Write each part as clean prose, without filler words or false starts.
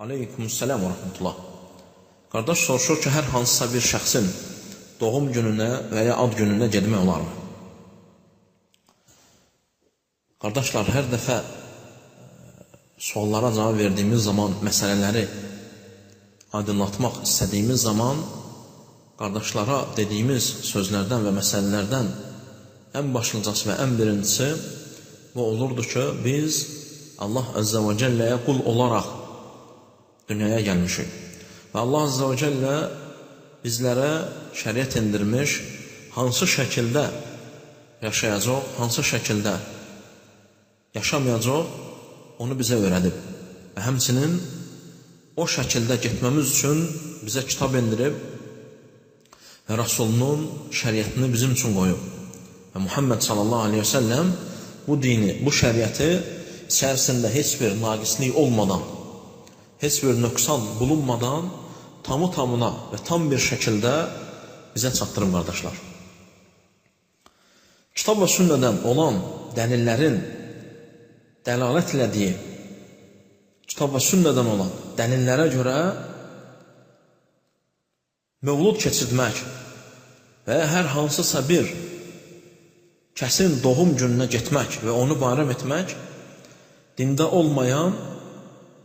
Aleykümselam və rəhmətullah. Qardaş soruşur ki, hər hansısa bir şəxsin doğum gününə və ya ad gününə getmək olarmı? Qardaşlar, hər dəfə suallara cavab verdiyimiz zaman, məsələləri aydınlatmaq istədiyimiz zaman, qardaşlara dediyimiz sözlərdən və məsələlərdən ən başlıcası və ən birincisi bu olurdu ki, biz Allah Əzzə və Cəlləyə qul olaraq dünyaya gəlmişik. Və Allah Azza və Cəllə bizlərə şəriət indirmiş, hansı şəkildə yaşayacaq, hansı şəkildə yaşamayacaq, onu bizə öyrədib. Və həmçinin o şəkildə getməmiz üçün bizə kitab indirib və Rasulunun şəriətini bizim üçün qoyub. Və Muhammed sallallahu aleyhi ve sellem bu dini, bu şəriəti içərisində heç bir naqislik olmadan, heç bir nöqsan bulunmadan tamı-tamına və tam bir şəkildə bizə çatdırım, qardaşlar. Kitab və sünnədən olan dəlillərin dəlalət elədiyi, kitab və sünnədən olan dəlillərə görə mövlud keçirmək və hər hansısa bir kəsin doğum gününə getmək və onu bayram etmək dində olmayan,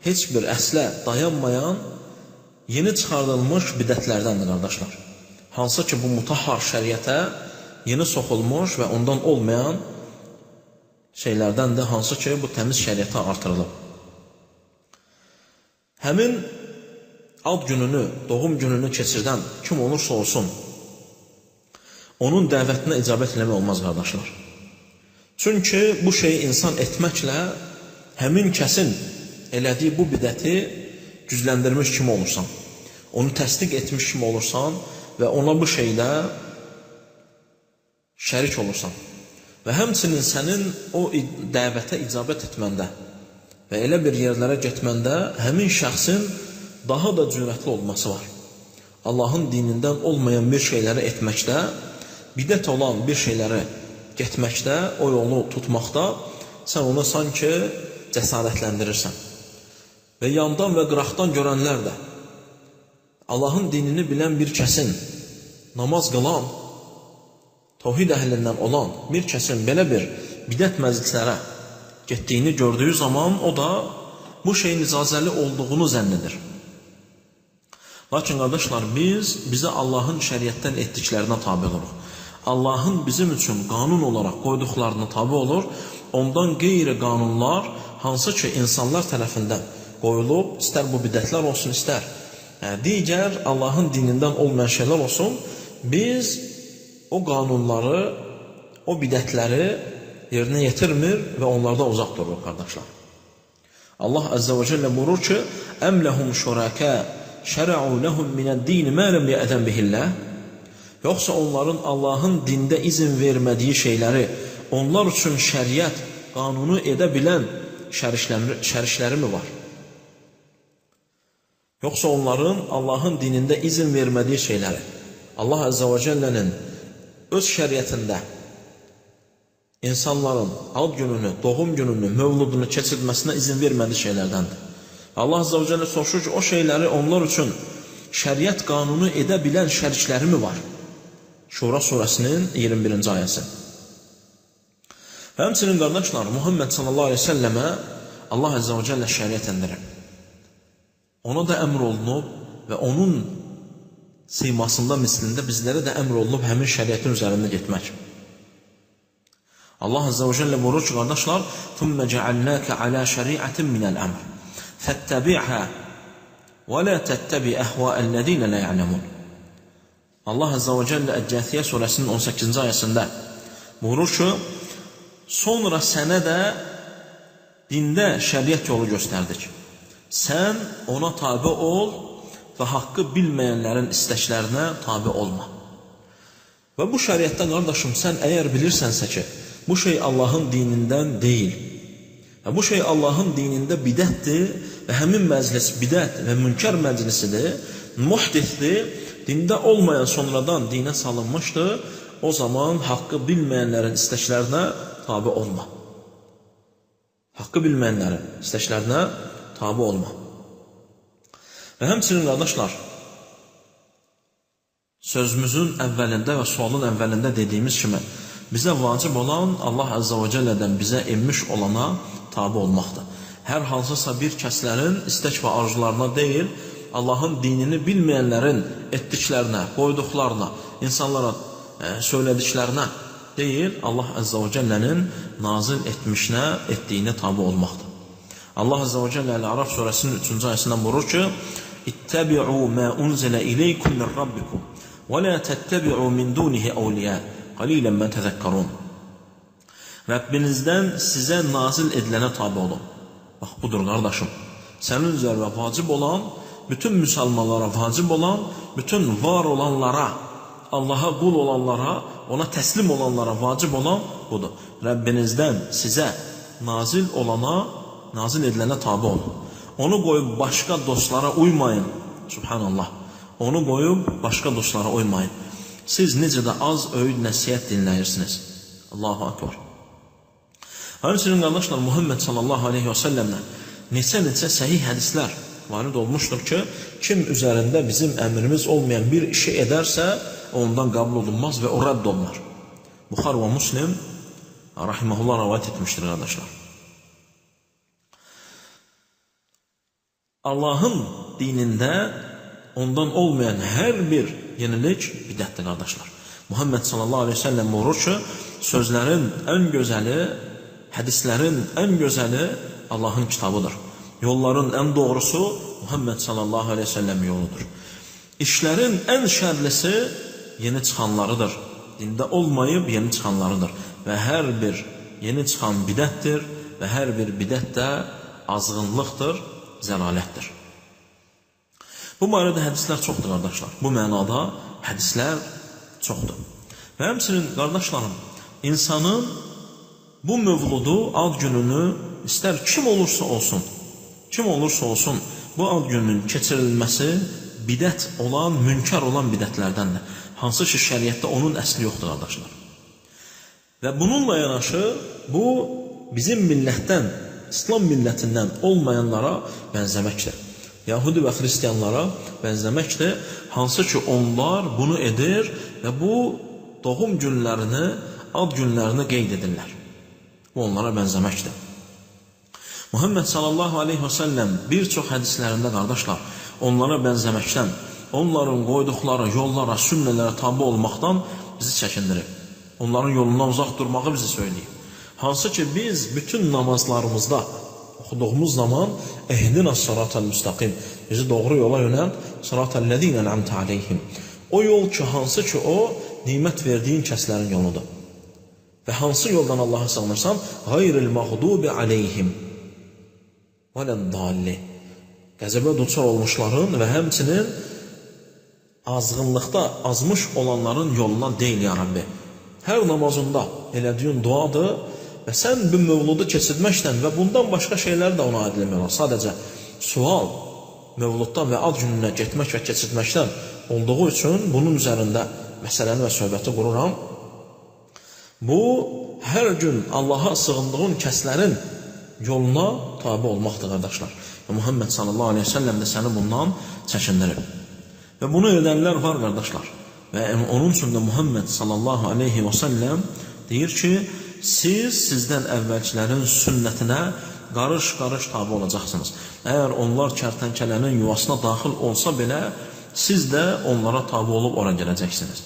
heç bir əslə dayanmayan, yeni çıxardılmış bidətlərdəndir, qardaşlar. Hansı ki, bu mutahhar şəriətə yeni soxulmuş və ondan olmayan şeylərdəndir, hansı ki, bu təmiz şəriətə artırılıb. Həmin ad gününü, doğum gününü keçirdən kim olursa olsun, onun dəvətinə icabət eləmək olmaz, qardaşlar. Çünki bu şeyi insan etməklə həmin kəsin elədiyi bu bidəti gücləndirmiş kimi olursan, onu təsdiq etmiş kimi olursan və ona bu şeydə şərik olursan. Və həmçinin sənin o dəvətə icabət etməndə və elə bir yerlərə getməndə həmin şəxsin daha da cürətli olması var. Allahın dinindən olmayan bir şeyləri etməkdə, bidət olan bir şeyləri getməkdə, o yolu tutmaqda sən onu sanki cəsarətləndirirsən. Və yandan və qıraqdan görənlər də Allahın dinini bilən bir kəsin, namaz qılan, tövhid əhlindən olan bir kəsin belə bir bidət məclislərə getdiyini gördüyü zaman o da bu şeyin icazəli olduğunu zənn edir. Lakin qardaşlar, biz bizə Allahın şəriətdən etdiklərinə tabi oluruq. Allahın bizim üçün qanun olaraq qoyduqlarına tabi olur. Ondan qeyri qanunlar, hansı ki insanlar tərəfindən qoyulub, istər bu bidətlər olsun, istər digər Allahın dinindən olmayan şeylər olsun, biz o qanunları, o bidətləri yerinə yetirmir və onlardan uzaq dururuq, qardaşlar. Allah Əzzə və Cəllə buyurur ki, Əm ləhum şurakə şərə'u ləhum minəd-dini mə ləm yədən bihilləh. Yoxsa onların Allahın dində izin vermədiyi şeyləri onlar üçün şəriət, qanunu edə bilən şərişləri mi var? Yoxsa onların Allahın dinində izin vermədiyi şeyləri Allah Əzzə və Cəllənin öz şəriətində insanların ad gününü, doğum gününü, mövludunu keçirməsinə izin vermədiyi şeylərdəndir. Allah Əzzə və Cəllə soruşur ki, o şeyləri onlar üçün şəriət qanunu edə bilən şərikləri mi var? Şura surəsinin 21-ci ayəsi. Və həmçinin qardaşlar, Muhammed sallallahu aleyhi ve səlləmə Allah Əzzə və Cəllə şəriət endirir. Ona da əmr olunub və onun simasında, mislində bizlərə də əmr olunub həmin şəriətin üzərində getmək. Allah Əzzə və Cəllə buyurur ki, qardaşlar, ثُمَّ جَعَلْنَاكَ عَلَى شَرِيعَةٍ مِنَ الْأَمْرِ فَاتَّبِعْهَا وَلَا تَتَّبِعْ أَهْوَاءَ الَّذِينَ لَا يَعْلَمُونَ. Allah Əzzə və Cəllə Əccəsiyə surəsinin 18-ci ayəsində buyurur ki, sonra sənə də dində şəriət yolu göstərdik. Sən ona tabi ol və haqqı bilməyənlərin istəklərinə tabi olma. Və bu şəriətdən, qardaşım, sən əgər bilirsənsə ki, bu şey Allahın dinindən deyil və bu şey Allahın dinində bidətdir və həmin məclis bidət və münkər məclisidir, muhdisdir, dində olmayan sonradan dinə salınmışdır, o zaman haqqı bilməyənlərin istəklərinə tabi olma. Haqqı bilməyənlərin istəklərinə tabi olma. Və həmçinin qardaşlar, sözümüzün əvvəlində və sualın əvvəlində dediyimiz kimi, bizə vacib olan Allah Azza və Cəllədən bizə enmiş olana tabi olmaqdır. Hər hansısa bir kəslərin istək və arzularına deyil, Allahın dinini bilməyənlərin etdiklərinə, qoyduqlarına, insanlara söylədiklərinə deyil, Allah Azza və Cəllənin nazil etmişinə, etdiyinə tabi olmaqdır. Allah Azza və Cəllə Ərəf surəsinin 3-cü ayəsindən buyurur ki, İttəbi'u mə unzilə iləykum min rabbikum və la təttəbi'u min dunihi əvliyə qalilən mə təzəkkarun. Rəbbinizdən sizə nazil edilənə tabi olun. Bax, budur qardaşım. Sənin üzərində vacib olan, bütün müsəlmanlara vacib olan, bütün var olanlara, Allaha qul olanlara, ona təslim olanlara vacib olan budur. Rəbbinizdən sizə nazil olana, nazil edilənə tabi olun. Onu qoyub başqa dostlara uymayın. Subhanallah. Onu qoyub başqa dostlara uymayın. Siz necə də az öyüd nəsiyyət dinləyirsiniz. Allahu Akbar. Həmçinin qardaşlar, Muhammed sallallahu aleyhi və səlləmlə neçə səhih hədislər varid olmuşdur ki, kim üzərində bizim əmrimiz olmayan bir işi edərsə, ondan qəbul olunmaz və o rədd olunar. Buxari və Müslim rahimehullah rivayet etmişdir qardaşlar. Allahın dinində ondan olmayan hər bir yenilik bidətdir qardaşlar. Muhammed sallallahu aleyhi ve sellem buyurur ki, sözlərin ən gözəli, hədislərin ən gözəli Allahın kitabıdır. Yolların ən doğrusu Muhammed sallallahu aleyhi ve sellem yoludur. İşlərin ən şərlisi yeni çıxanlarıdır. Dində olmayıb yeni çıxanlarıdır. Və hər bir yeni çıxan bidətdir və hər bir bidət də azğınlıqdır, zəlalətdir. Bu barədə hədislər çoxdur qardaşlar. Bu mənada hədislər çoxdur. Və həmçinin qardaşlarım, insanın bu mövludu, ad gününü istər kim olursa olsun, bu ad gününün keçirilməsi bidət olan, münkar olan bidətlərdəndir. Hansı ki, şəriətdə onun əsli yoxdur qardaşlar. Və bununla yanaşı, bu bizim millətdən, İslam millətindən olmayanlara bənzəməkdir. Yahudi və Xristiyanlara bənzəməkdir. Hansı ki, onlar bunu edir və bu doğum günlərini, ad günlərini qeyd edirlər. Bu onlara bənzəməkdir. Muhammed sallallahu aleyhi və səlləm bir çox hədislərində qardaşlar, onlara bənzəməkdən, onların qoyduqları yollara, sünnələrə tabi olmaqdan bizi çəkindirir. Onların yolundan uzaq durmağı bizi söyləyib. Hansı ki, biz bütün namazlarımızda oxuduğumuz zaman ehdina sıratal müstaqim, bizi doğru yola yönəlt, sıratəl-ləzîne en'amte aleyhim. O yol ki, hansı ki, o nimət verdiyin kəslərin yoludur. Və hansı yoldan Allah'a sığınırsan, gayril məğdubi aleyhim və ləd-dallin. Qəzəbə duçar olmuşların və həmçinin azğınlıqda azmış olanların yoluna deyil ya Rabbi. Hər namazında elədiyin duadır və sən bu mövludu keçirməklə və bundan başqa şeylər də ona edilmək olar. Sadəcə sual mövluddan və ad gününə getmək və keçirməkdən olduğu üçün bunun üzərində məsələni və söhbəti qururam. Bu, hər gün Allaha sığındığın kəslərin yoluna tabi olmaqdır qardaşlar. Və Muhammed sallallahu aleyhi ve sellem də səni bundan çəkindirib. Və bunu edənlər var qardaşlar. Və onun üçün də Muhammed sallallahu aleyhi ve sellem deyir ki, siz sizdən əvvəlkilərin sünnətinə qarış-qarış tabi olacaqsınız. Əgər onlar kərtənkələnin yuvasına daxil olsa belə, siz də onlara tabi olub ora gələcəksiniz.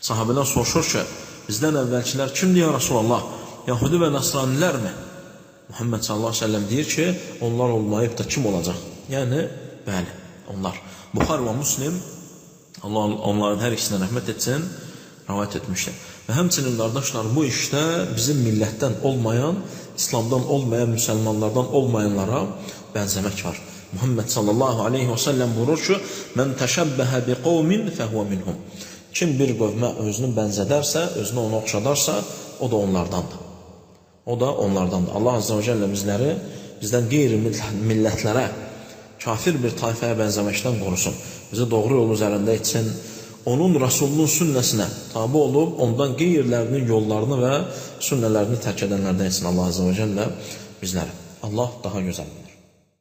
Sahabələr soruşur ki, bizdən əvvəlkilər kimdir ya Rasulallah? Yahudi və Nasranilər mi? Muhammed sallallahu aleyhi ve sellem deyir ki, onlar olmayıb da kim olacaq? Yəni, bəli, onlar. Buxari və Müslim, Allah onların hər ikisinə rəhmət etsin, rivayet etmişdir. Və həmçinin qardaşlar, bu işdə bizim millətdən olmayan, İslamdan olmayan, müsəlmanlardan olmayanlara bənzəmək var. Muhammed sallallahu aleyhi və səlləm buyurur ki, mən təşəbbəhə bi qovmin fəhvə minhum. Kim bir qövmə özünü bənzədərsə, özünü ona oxşadarsa, o da onlardandır. Allah Azze və Cəllə bizləri bizdən qeyri-millətlərə, kafir bir tayfaya bənzəməkdən qorusun. Bizi doğru yol üzərində etsin. Onun Rasulunun sünnəsinə tabi olub, ondan qeyrilərinin yollarını və sünnələrini tərk edənlərdən etsin Allah Azze və Cəllə bizləri. Allah daha gözəl.